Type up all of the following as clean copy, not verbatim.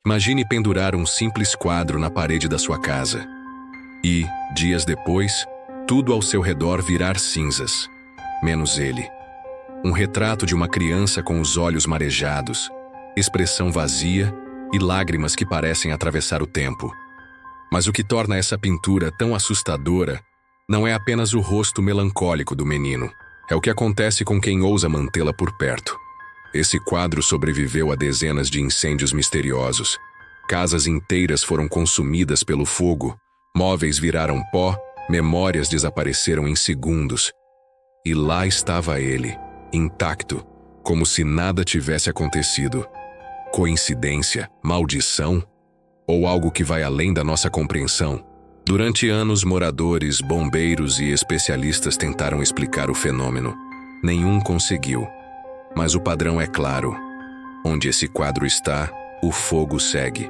Imagine pendurar um simples quadro na parede da sua casa. E, dias depois, tudo ao seu redor virar cinzas, menos ele. Um retrato de uma criança com os olhos marejados, expressão vazia e lágrimas que parecem atravessar o tempo. Mas o que torna essa pintura tão assustadora não é apenas o rosto melancólico do menino. É o que acontece com quem ousa mantê-la por perto. Esse quadro sobreviveu a dezenas de incêndios misteriosos. Casas inteiras foram consumidas pelo fogo, móveis viraram pó, memórias desapareceram em segundos. E lá estava ele, intacto, como se nada tivesse acontecido. Coincidência? Maldição? Ou algo que vai além da nossa compreensão? Durante anos, moradores, bombeiros e especialistas tentaram explicar o fenômeno. Nenhum conseguiu. Mas o padrão é claro. Onde esse quadro está, o fogo segue.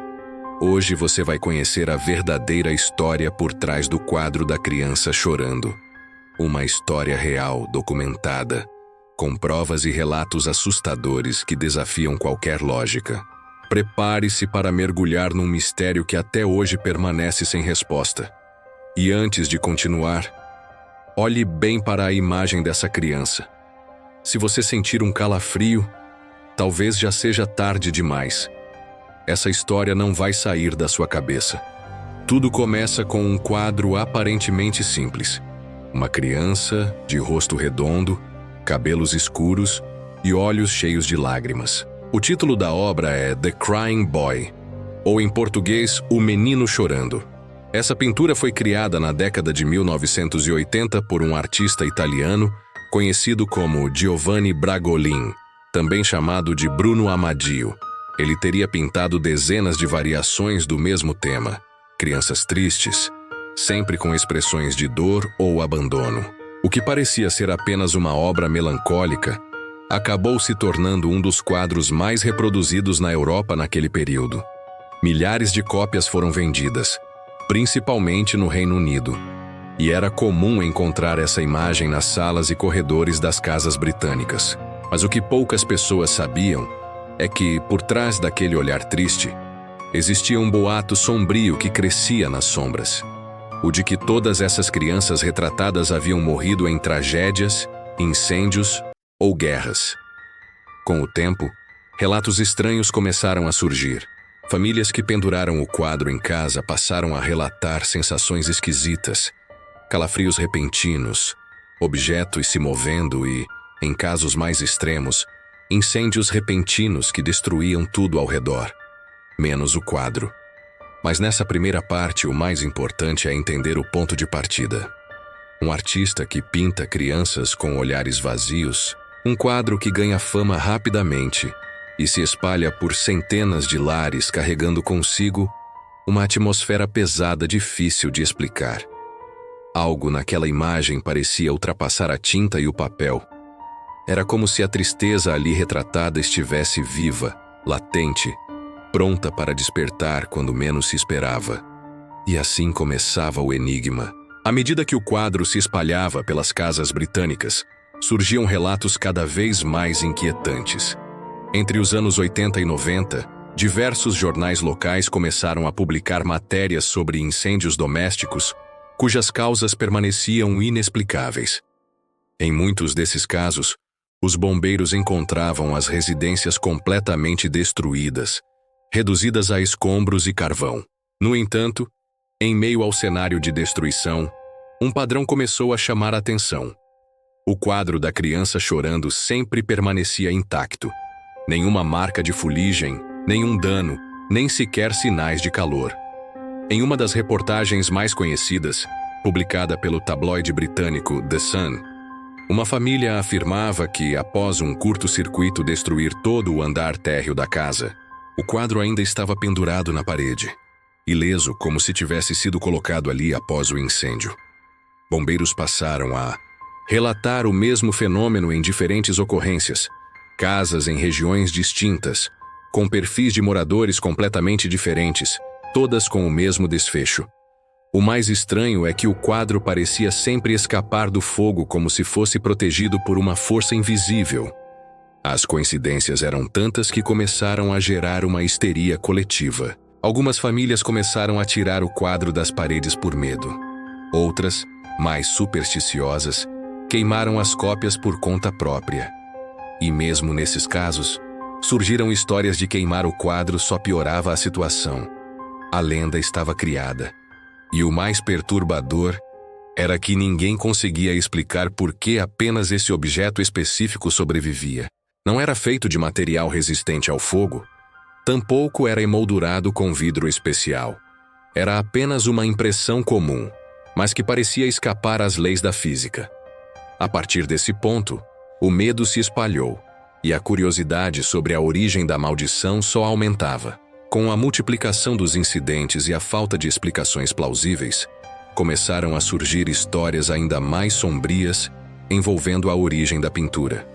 Hoje você vai conhecer a verdadeira história por trás do quadro da criança chorando. Uma história real, documentada, com provas e relatos assustadores que desafiam qualquer lógica. Prepare-se para mergulhar num mistério que até hoje permanece sem resposta. E antes de continuar, olhe bem para a imagem dessa criança. Se você sentir um calafrio, talvez já seja tarde demais. Essa história não vai sair da sua cabeça. Tudo começa com um quadro aparentemente simples. Uma criança, de rosto redondo, cabelos escuros e olhos cheios de lágrimas. O título da obra é The Crying Boy, ou em português, O Menino Chorando. Essa pintura foi criada na década de 1980 por um artista italiano conhecido como Giovanni Bragolin, também chamado de Bruno Amadio. Ele teria pintado dezenas de variações do mesmo tema, crianças tristes, sempre com expressões de dor ou abandono. O que parecia ser apenas uma obra melancólica acabou se tornando um dos quadros mais reproduzidos na Europa naquele período. Milhares de cópias foram vendidas, principalmente no Reino Unido, e era comum encontrar essa imagem nas salas e corredores das casas britânicas. Mas o que poucas pessoas sabiam é que, por trás daquele olhar triste, existia um boato sombrio que crescia nas sombras. O de que todas essas crianças retratadas haviam morrido em tragédias, incêndios ou guerras. Com o tempo, relatos estranhos começaram a surgir. Famílias que penduraram o quadro em casa passaram a relatar sensações esquisitas, calafrios repentinos, objetos se movendo e, em casos mais extremos, incêndios repentinos que destruíam tudo ao redor, menos o quadro. Mas nessa primeira parte, o mais importante é entender o ponto de partida. Um artista que pinta crianças com olhares vazios, um quadro que ganha fama rapidamente e se espalha por centenas de lares carregando consigo uma atmosfera pesada difícil de explicar. Algo naquela imagem parecia ultrapassar a tinta e o papel. Era como se a tristeza ali retratada estivesse viva, latente, pronta para despertar quando menos se esperava. E assim começava o enigma. À medida que o quadro se espalhava pelas casas britânicas, surgiam relatos cada vez mais inquietantes. Entre os anos 80 e 90, diversos jornais locais começaram a publicar matérias sobre incêndios domésticos, cujas causas permaneciam inexplicáveis. Em muitos desses casos, os bombeiros encontravam as residências completamente destruídas, reduzidas a escombros e carvão. No entanto, em meio ao cenário de destruição, um padrão começou a chamar a atenção. O quadro da criança chorando sempre permanecia intacto. Nenhuma marca de fuligem, nenhum dano, nem sequer sinais de calor. Em uma das reportagens mais conhecidas, publicada pelo tabloide britânico The Sun, uma família afirmava que, após um curto-circuito destruir todo o andar térreo da casa, o quadro ainda estava pendurado na parede, ileso como se tivesse sido colocado ali após o incêndio. Bombeiros passaram a relatar o mesmo fenômeno em diferentes ocorrências, casas em regiões distintas, com perfis de moradores completamente diferentes, todas com o mesmo desfecho. O mais estranho é que o quadro parecia sempre escapar do fogo como se fosse protegido por uma força invisível. As coincidências eram tantas que começaram a gerar uma histeria coletiva. Algumas famílias começaram a tirar o quadro das paredes por medo. Outras, mais supersticiosas, queimaram as cópias por conta própria. E mesmo nesses casos, surgiram histórias de queimar o quadro só piorava a situação. A lenda estava criada. E o mais perturbador era que ninguém conseguia explicar por que apenas esse objeto específico sobrevivia. Não era feito de material resistente ao fogo, tampouco era emoldurado com vidro especial. Era apenas uma impressão comum, mas que parecia escapar às leis da física. A partir desse ponto, o medo se espalhou, e a curiosidade sobre a origem da maldição só aumentava. Com a multiplicação dos incidentes e a falta de explicações plausíveis, começaram a surgir histórias ainda mais sombrias envolvendo a origem da pintura.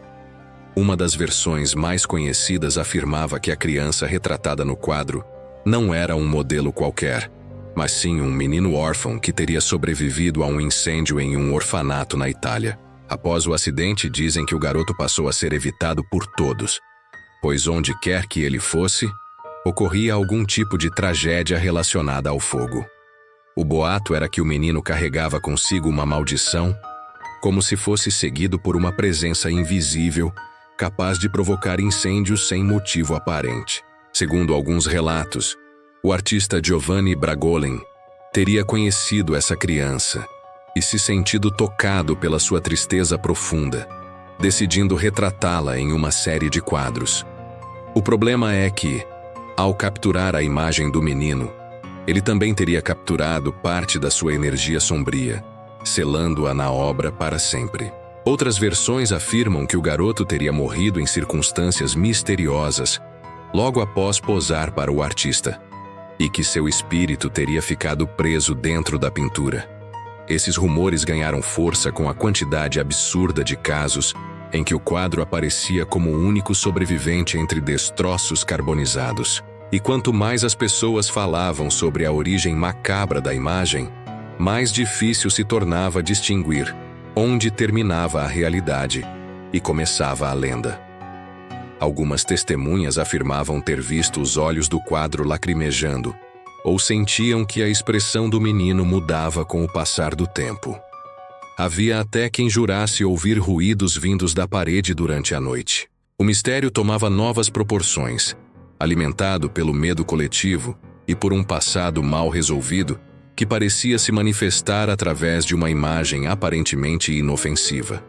Uma das versões mais conhecidas afirmava que a criança retratada no quadro não era um modelo qualquer, mas sim um menino órfão que teria sobrevivido a um incêndio em um orfanato na Itália. Após o acidente, dizem que o garoto passou a ser evitado por todos, pois onde quer que ele fosse, ocorria algum tipo de tragédia relacionada ao fogo. O boato era que o menino carregava consigo uma maldição, como se fosse seguido por uma presença invisível, capaz de provocar incêndios sem motivo aparente. Segundo alguns relatos, o artista Giovanni Bragolin teria conhecido essa criança e se sentido tocado pela sua tristeza profunda, decidindo retratá-la em uma série de quadros. O problema é que, ao capturar a imagem do menino, ele também teria capturado parte da sua energia sombria, selando-a na obra para sempre. Outras versões afirmam que o garoto teria morrido em circunstâncias misteriosas logo após posar para o artista, e que seu espírito teria ficado preso dentro da pintura. Esses rumores ganharam força com a quantidade absurda de casos em que o quadro aparecia como o único sobrevivente entre destroços carbonizados. E quanto mais as pessoas falavam sobre a origem macabra da imagem, mais difícil se tornava distinguir onde terminava a realidade e começava a lenda. Algumas testemunhas afirmavam ter visto os olhos do quadro lacrimejando, ou sentiam que a expressão do menino mudava com o passar do tempo. Havia até quem jurasse ouvir ruídos vindos da parede durante a noite. O mistério tomava novas proporções, alimentado pelo medo coletivo e por um passado mal resolvido que parecia se manifestar através de uma imagem aparentemente inofensiva.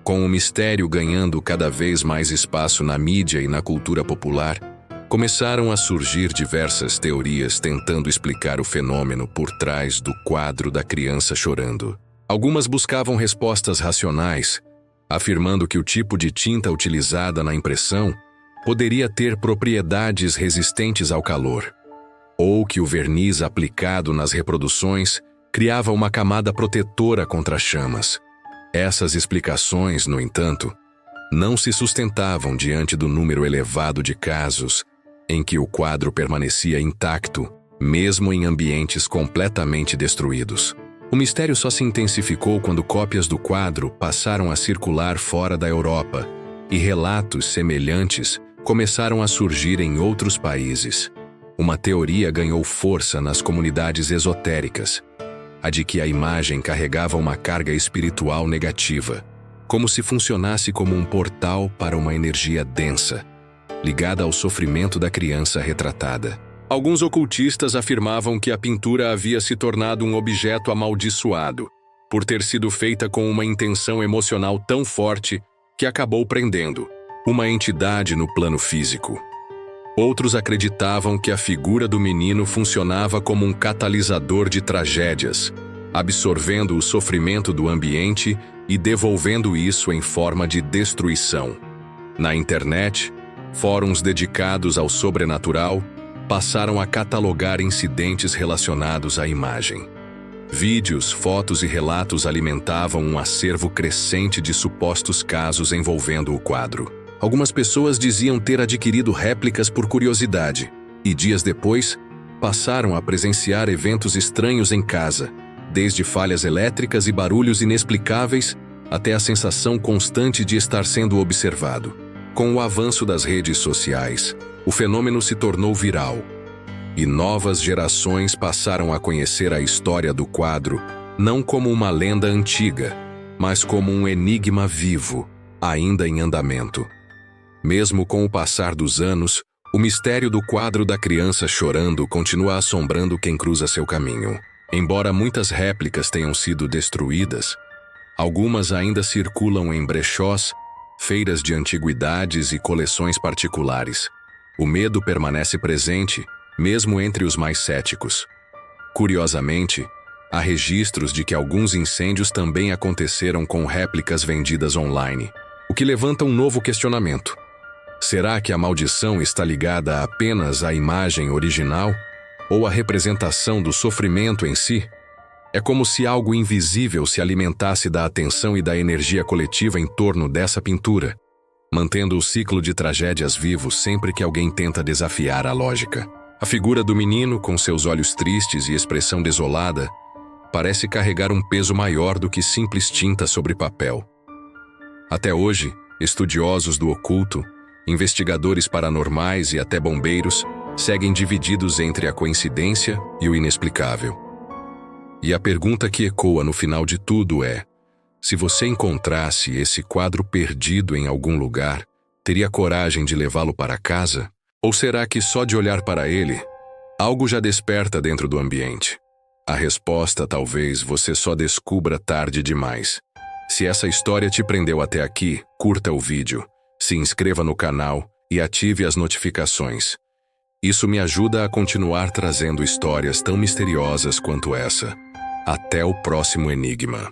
Com o mistério ganhando cada vez mais espaço na mídia e na cultura popular, começaram a surgir diversas teorias tentando explicar o fenômeno por trás do quadro da criança chorando. Algumas buscavam respostas racionais, afirmando que o tipo de tinta utilizada na impressão poderia ter propriedades resistentes ao calor, ou que o verniz aplicado nas reproduções criava uma camada protetora contra chamas. Essas explicações, no entanto, não se sustentavam diante do número elevado de casos em que o quadro permanecia intacto, mesmo em ambientes completamente destruídos. O mistério só se intensificou quando cópias do quadro passaram a circular fora da Europa e relatos semelhantes começaram a surgir em outros países. Uma teoria ganhou força nas comunidades esotéricas, a de que a imagem carregava uma carga espiritual negativa, como se funcionasse como um portal para uma energia densa, ligada ao sofrimento da criança retratada. Alguns ocultistas afirmavam que a pintura havia se tornado um objeto amaldiçoado, por ter sido feita com uma intenção emocional tão forte que acabou prendendo uma entidade no plano físico. Outros acreditavam que a figura do menino funcionava como um catalisador de tragédias, absorvendo o sofrimento do ambiente e devolvendo isso em forma de destruição. Na internet, fóruns dedicados ao sobrenatural passaram a catalogar incidentes relacionados à imagem. Vídeos, fotos e relatos alimentavam um acervo crescente de supostos casos envolvendo o quadro. Algumas pessoas diziam ter adquirido réplicas por curiosidade, e dias depois, passaram a presenciar eventos estranhos em casa, desde falhas elétricas e barulhos inexplicáveis até a sensação constante de estar sendo observado. Com o avanço das redes sociais, o fenômeno se tornou viral, e novas gerações passaram a conhecer a história do quadro não como uma lenda antiga, mas como um enigma vivo, ainda em andamento. Mesmo com o passar dos anos, o mistério do quadro da criança chorando continua assombrando quem cruza seu caminho. Embora muitas réplicas tenham sido destruídas, algumas ainda circulam em brechós, feiras de antiguidades e coleções particulares. O medo permanece presente, mesmo entre os mais céticos. Curiosamente, há registros de que alguns incêndios também aconteceram com réplicas vendidas online, o que levanta um novo questionamento. Será que a maldição está ligada apenas à imagem original ou à representação do sofrimento em si? É como se algo invisível se alimentasse da atenção e da energia coletiva em torno dessa pintura, mantendo o ciclo de tragédias vivo sempre que alguém tenta desafiar a lógica. A figura do menino, com seus olhos tristes e expressão desolada, parece carregar um peso maior do que simples tinta sobre papel. Até hoje, estudiosos do oculto, investigadores paranormais e até bombeiros seguem divididos entre a coincidência e o inexplicável. E a pergunta que ecoa no final de tudo é: se você encontrasse esse quadro perdido em algum lugar, teria coragem de levá-lo para casa? Ou será que só de olhar para ele, algo já desperta dentro do ambiente? A resposta talvez você só descubra tarde demais. Se essa história te prendeu até aqui, curta o vídeo, se inscreva no canal e ative as notificações. Isso me ajuda a continuar trazendo histórias tão misteriosas quanto essa. Até o próximo enigma.